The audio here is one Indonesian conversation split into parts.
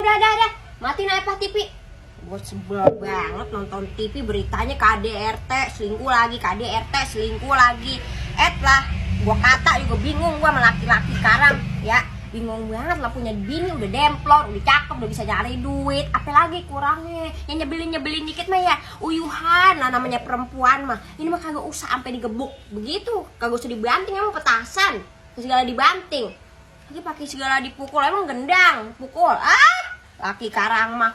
Udah. Matiin iPad TV. Gue sebel banget nonton TV beritanya KDRT selingkuh lagi, KDRT selingkuh lagi. Lah, gue kata juga bingung gue sama laki-laki sekarang, ya. Bingung banget lah, punya bini udah demplon, udah cakep, udah bisa nyari duit. Apalagi kurangnya? Yang nyebelin dikit mah ya uyuhan lah, namanya perempuan mah. Ini mah kagak usah sampai digebuk begitu, kagak usah dibanting, emang petasan segala dibanting. Lagi pakai segala dipukul, emang gendang pukul. Laki karang mah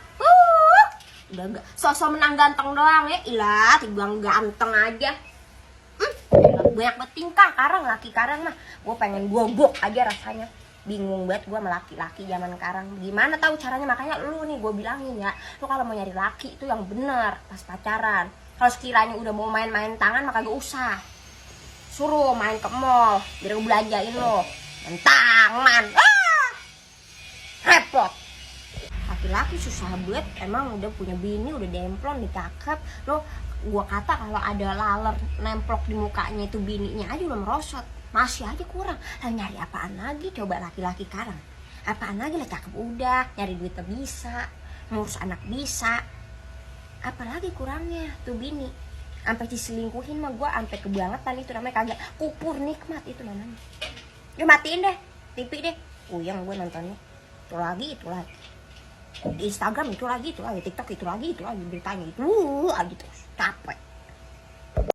udah gak sosok menang ganteng doang ya. Ilah, timbang ganteng aja. Banyak bertingkah karang, laki karang mah. Gue pengen gobok aja rasanya. Bingung banget gue sama laki-laki zaman sekarang. Gimana tahu caranya? Makanya lu nih gue bilangin ya, lu kalau mau nyari laki itu yang bener pas pacaran. Kalau sekiranya udah mau main-main tangan maka gak usah. Suruh main ke mall biar gue belanjain lo. Main tangan. Repot. Laki-laki susah banget, emang udah punya bini, udah demplon, dicakep. Lo gua kata kalau ada laler nemplok di mukanya itu bininya aja udah merosot, masih aja kurang. Lah nyari apaan lagi coba laki-laki sekarang? Apaan lagi lah, cakep udah, nyari duitnya bisa, ngurus anak bisa. Apalagi kurangnya tuh bini? Sampai diselingkuhin mah gua sampai kebangetan, itu namanya kagak kupur nikmat itu namanya. Udah matiin deh TV deh. Uyang gue nontonnya. Itu lagi di Instagram itu lagi, TikTok itu lagi beritanya itu aja terus, capek.